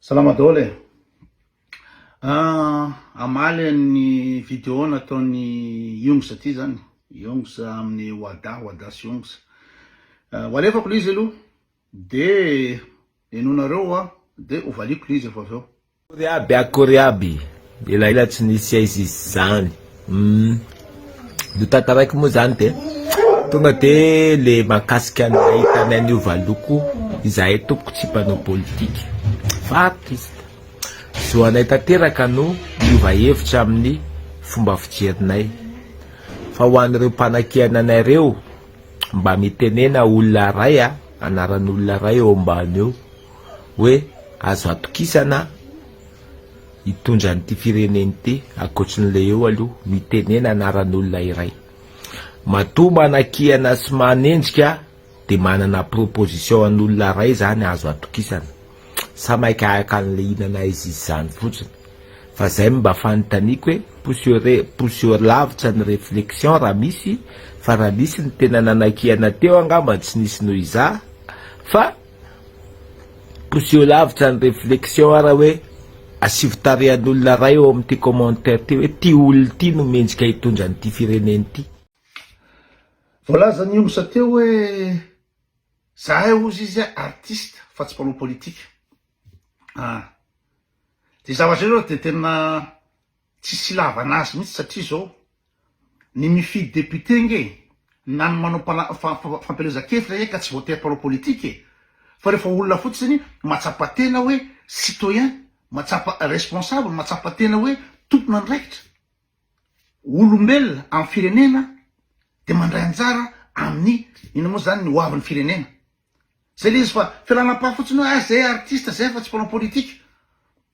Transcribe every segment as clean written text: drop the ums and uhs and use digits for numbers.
Salama dole. Amaly ny vidéo nataony Yongsa ty zany. Yongsa amin'ny wada sy Yongsa. Walefako l'izy aloha de enonareo de ovaliko l'izy efa aveo. Akory aby ela tsy nisy aizy zany. Do tataraiky moa zany de tonga de le makasika anay tanay niova loko izahay tompoko tsy mpanao politika fa artiste. So anay tanteraka no niova hevitra amin'ny fomba fijerinay. Fa ho an'ireo mpanakiana anareo mba mitenena olona ray anaran'olona ray eo ambany eo hoe azo atokisana hitondra an'ity fireneny ty akoatrin'le eo aloha mitenena anaran'olona iray. Matoa manakiana sy manendrika de manana proposition an'olona ray zany azo atokisana. Sa maika an'le inana izy zany fotsiny. Fa zay mba fanotaniko hoe pousseur lavitra ny réflexion raha misy, fa raha misy ny tena nanakiana teo angamba tsy nisy noho iza, fa pousseur lavitra ny réflexion raha hoe asivotarian'olona ray eo amin'ty commentaire ty hoe ty olona ty no mendrika hitondra an'ty fireneny ty. Voalaza ny Yongsa teo hoe zahay ozy izy artiste fa tsy mpanao politika. De zavatra reo de tena tsisy lava anazy mihitsy satria zao ny mifidy député nge na ny manao fampelezan-kevitra ka tsy voatery mpanao politika fa rehefa olona fotsiny matsapa tena hoe citoyen, matsapa responsable, matsapa tena hoe tompona andraikitra olombelona amin'ny firenena de mandray anjara amin'ny ina moa zany ny hoavin'ny firenena. Zay le izy fa filanam-paha fotsiny hoe zay artiste zay fa tsy mpanao politika.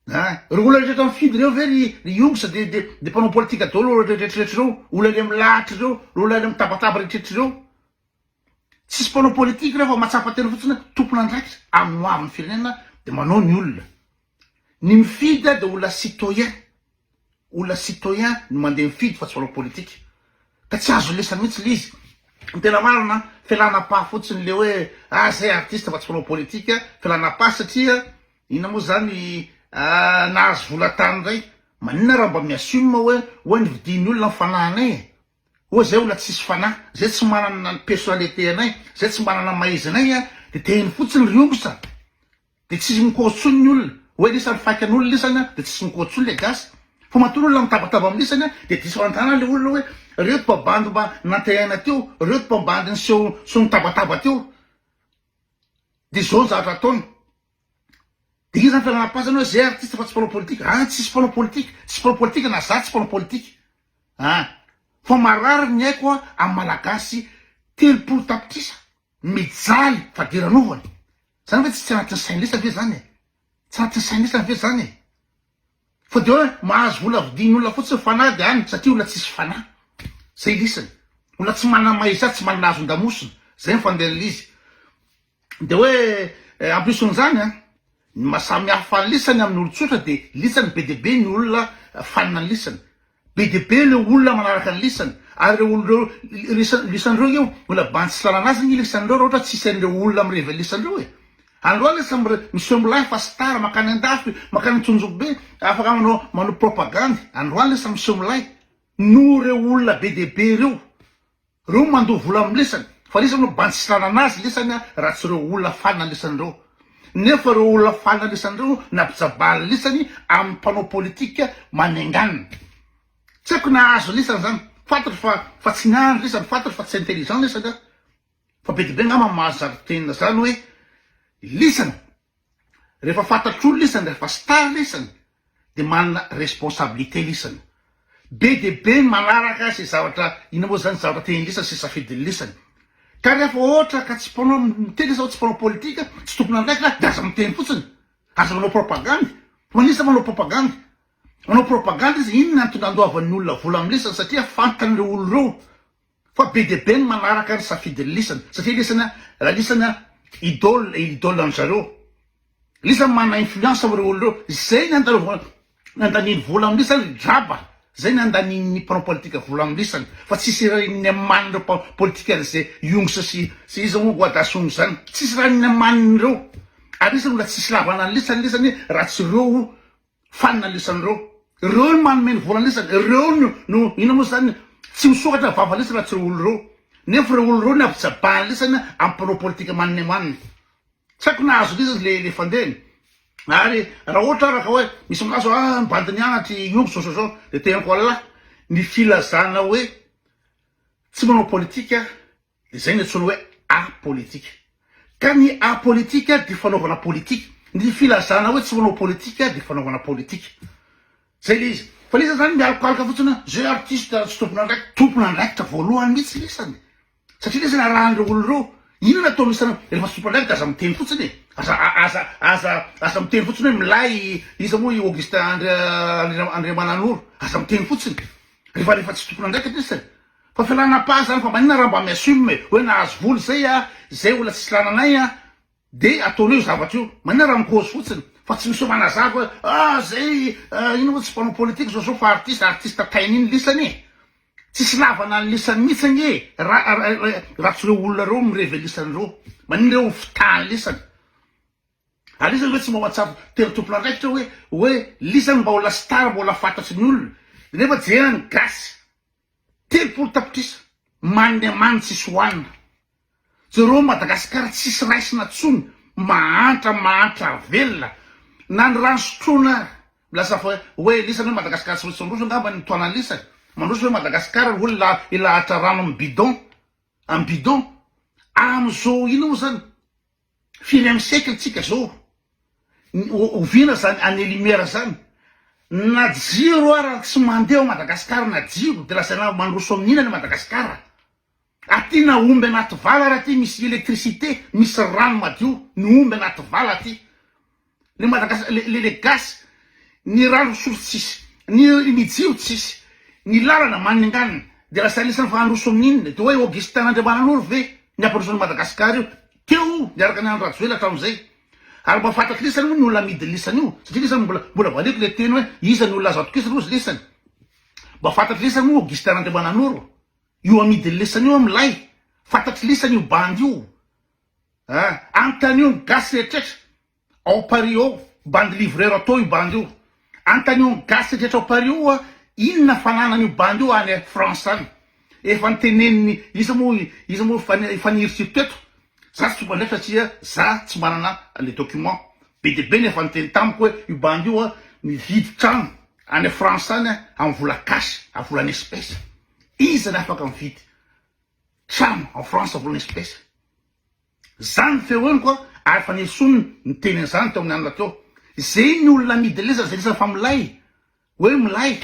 Reo olona rehetra mifidy reo ve ry Yongsa de mpanao politika daholo rehetrarehetra reo, olona le milahatra reo, olona le mitabataba rehetrarehetra reo. Tsisy mpanao politika reo fa matsapa tena fotsiny tompona andraikitra amin'ny hoavin'ny firenena de manao ny olona. Ny mifidy de olona citoyen. Olona citoyen no mandeha mifidy fa tsy mpanao politika. Ka tsy azo lesany mihitsy le izy. Tena marina filanam-paha fotsiny le hoe zay artiste fa tsy mpanao politika, filanam-paha satria ina moa zany nahazo vola-tany ray. Manina raha mba miassume hoe nividiny olona fananay. Hoe zay olona tsisy fanahy, zay tsy manana ny personnalité anay, zay tsy manana maizanay de teny fotsiny ry Yongsa. De tsisy mikoatsony ny olona. Hoe lisany fakan'olona lisany de tsisy mikoatsony le gasy. Fa matoa olona mitabataba amin'ny lisany de diso antana le olona hoe reo mpabando mba nantehaina teo, reo mpabando ny seho mitabataba teo. De zao ny zavatra ataony. De izy zany filanam-pasany hoe zay artiste fa tsy mpanao politika. Tsisy mpanao politika, tsisy mpanao politika na za tsy mpanao politika. Fa marary ny haiko amin'ny malagasy 3 tapitrisa mijaly fadiranovany. Zany hoe tsy anatin'ny sainy lisany ve zany tsy anatin'ny sainy lisany ve zany fa de hoe mahazo vola vidiny olona fotsiny fanahy de any satria olona tsisy fanahy. Zay lisany. Olona tsy manana maiza, tsy manana azon-damosina. Zay ny fandehan'izy. De hoe ampisan'izany ny masamy hafa ny lisany amin'ny olon-tsotra de lisany be de be ny olona fanina ny lisany. Be de be le olona manaraka ny lisany. Ary reo olona lisan'ireo eo olona bantsislana anazy ny lisan'ireo raha ohatra tsisy an'ireo olona mireva lisan'ireo androany lasa miseho milay fa star makany andafy, makany tsonjobe, afaka manao propagande. Androany lasa miseho milay. No reo olona be de be reo mandoha vola amin'ny lisany. Fa lisany no bantsislana anazy lisany raha tsy reo olona fanina lisan'ireo. Nefa reo olona fanina lisan'ireo nampijabala lisany amin'ny mpanao politika manenganina. Tsy haiko na azo lisany zany. Fantatro fa tsy niany lisany, fantatro fa tsy intelligent lisany. Fa be de be ngamba mahazary tenina zany hoe lisany. Rehefa fantatro lisany, rehefa star lisany de manana responsabilité lisany. Be de be manaraka sy zavatra ina moa zany zavatra teny lisany sy safidiny lisany. Ka rehefa ohatra ka tsy mpanao miteny sao tsy mpanao politika, tsy tompona andraikitra de aza miteny fotsiny. Aza manao propagande. Manisa manao propagande. Manao propagande izy inona antony andoavan'ny olona vola amin'ny lisany satria fantan'ireo olona reo. Fa be de be ny manaraka ny safidiny lisany. Satria lisany idole an'zareo. Lisany manana influence amin'ireo olona reo. Zay ny andaniny vola amin'ny lisany draba. Zay ny andaniny mpanao politika vola amin'ny lisany. Fa tsisy raha ny aman'ireo politika zay Yongsa sy izy wada sy Yongsa zany. Tsisy raha ny aman'ireo. anisany olona tsisy lavana lisany raha tsy reo fanina lisan'ireo reo no manome ny volana lisany reo no ino moa zany tsy misokatra vava lisany raha tsy reo olo reo nefa reo olo reo ny avy-tsabahany lisany ampanao politika maniny maniny tsy haiko nahazo lizy le fandehany ary raha ohatra araka hoe misy minazy mbandiny anatry iongo sososao de tenako Allah ny filazana hoe tsy manao politika de zay ny antsoina hoe apolitika ka ny apolitika de fanaovana politika ny filazana hoe tsy manao politika de fanaovana politika zay le izy fa lisa zany mialokaloka fotsiny zay artiste tsy tompona andraikitra voalohany mihitsy lisany satria lesany arahan'ireo olo reo inona atao misy rehefa tsy tompona andraikitra aza miteny fotsiny aza miteny fotsiny hoe milay iza moa i Augustin Andriamananoro aza miteny fotsiny rehefa tsy tompona andraikitra lisany fa fialana pa zany fa manina raha mba miassume hoe nahazo voly zay olona tsisy lananay de ataoneo zavatra io manina raha mikozy fotsiny fa tsy misy manazava hoe zay ino moa tsy mpanao politika zao fa artiste tainy iny lisany tsisy lavana ny lisany mihitsy raha tsy reo olona reo mireve lisany reo manina reo fitany lisany alisany hoe tsy mba mahatsapa tena tompona andraikitra hoe lisany mba ola star mba ola fantatry ny olona nefa jerany gasy 3 tapitrisa maniny amany tsisy hoanina zereo Madagasikara tsisy raisina tsony mahantra velona na ny rano sotroina milasa fa hoe lisany hoe Madagasikara tsy mandroso angamba ny toanany lisany mandroso hoe Madagasikara olona ilahatra rano amin'ny bidon am'izao ino zany 4e siècle tsika zao ovina zany année lumière zany na jiro ara tsy mandeha Madagasikara na jiro de lasana mandroso amin'ina ny Madagasikara aty na omby anaty vala raha ty misy électricité misy rano madio ny omby anaty vala aty le Madagasikara le gasy ny rano soso tsisy ny jiro tsisy ny lalana maninganina de lasa lisany fa androso amin'inona de hoe Augustin Andriamananoro ve ny ampandrosony Madagasikara io teo niaraka ny Andro Rajoelina hatramin'izay ary mba fataky lisany hoe ny olona midy lisany io satria lisany mbola valiko le teny hoe iza ny olona azo atokisany rozy lisany mba fataky lisany hoe Augustin Andriamananoro io amidy lisany io amilay fataky lisany io bandy io antany io gasy rehetrretra ao Paris ao bandy livreur atao io bandy io antany io gasy rehetrretra ao Paris io inona fananany io bandy io any France any efa niteneniny iza moa faniritsiry teto za tsy tomba ndraiky satria za tsy manana le document be de be nefa niteny tamiko hoe io bandy io mividy trano any France any amin'ny vola kasy amin'ny vola espèce iza ny afaka mividy trano en France vola espèce zany feo eny koa ary fa nisony niteny an'izany teo amin'ny anona teo zay ny olona midy lisany zay lisany fa milay hoe milay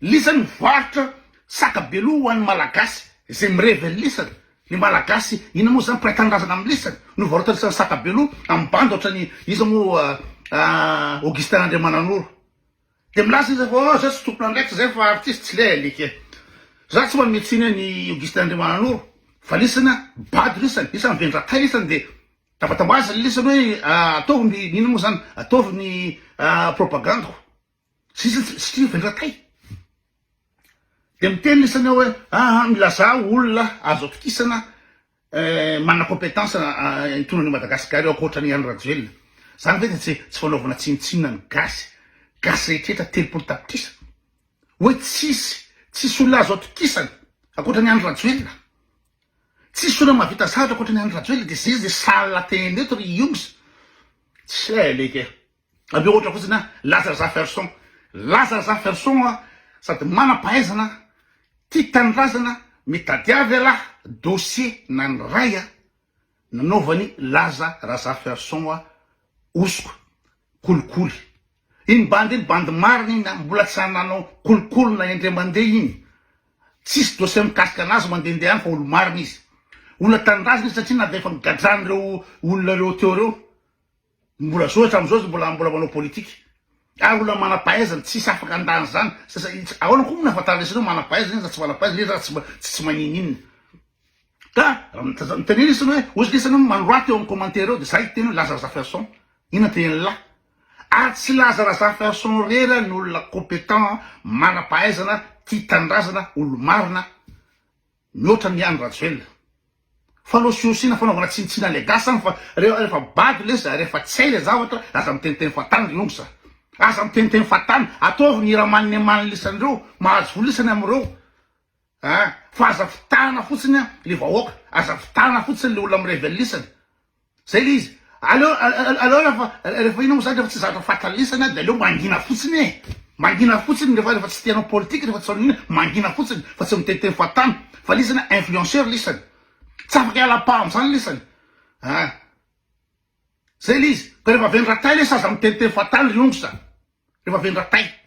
lisany mivarotra sakabelo ho an'ny malagasy zay mirevely lisany ny malagasy ina moa zany mpiray-tanindrazana amin'ny lisany no varota lisany sakabelo amin'ny bandy ohatrany iza moa Augustin Andriamananoro de milaza izy fa zay tsy tompona andraikitra zay fa artiste tsy le alika za tsy manome tsiny ny Augustin Andriamananoro fa lisany bady lisany vendratay lisany de tabatabazany lisany hoe ataovy ny ino moa zany ataovy ny propagandako satria vendratay de miteny lisany hoe milaza olona azo atokisana manana compétence itonany Madagasikara eo akoatrany Andro Rajoelina zany ve tsy fanaovana tsinitsinina ny gasy rehetrretra 3 tapitrisa hoe tsisy olona azo atokisana akoatrany Andro Rajoelina tsisy olona mahavita zavatra akoatrany Andro Rajoelina de zay salina teny eto ry iongy tsy aleka avy eo ohatra fotsiny Lazare Zaferson sady manam-pahaizana tia tanindrazana mitadiavy ala dossier na ny ray nanaovany Lazare Zaferson osoko kolikoly iny bandy marina iny mbola tsy nanao kolikoly na endre mandeha iny tsisy dossier mikasika anazy mandehandeha any fa olo marina izy olona tanindrazana izy satria na de efa migadrany olona reo teo reo mbola zao hatram'izao mbola manao politika ary olona manam-pahaizana tsisy afaka andany zany ahoana koa nahafantarana isy reo manam-pahaizana izy tsy manam-pahaizana izy tsy maninina ka mitenena isany hoe ozy lisany manroaty eo amin'ny commentaire eo de za hiteny hoe Lazare Zaferson ina tenela ary tsy Lazare Zaferson rera ny olona compétent manam-pahaizana tia tanindrazana olo marina mihoatra ny Andro Rajoelina falosiosina fanaovana tsinitsina le gasany fa rehefa bady lesa rehefa tsay le zavatra aza miteniteny fatany ry ongosa aza miteniteny fatany ataovy ny ramaniny amanilesandreo mahazo volisany amreo fa aza fitahana fotsiny le vahoaka aza fitahana fotsiny le olona mirevelisany zay le izy aleo rehefa ino zany rehefa tsy zavatra fatalisana de aleo mangina fotsiny mangina fotsiny rehefa tsy tianao politika rehefa tsy ina mangina fotsiny fa tsy miteniteny fatany fa lisana influenceur lisany tsy afaka iala-paham zany lisany zay le izy ka rehefa vendratay lesa aza miteniteny fatany ry ongosa rehefa vendratay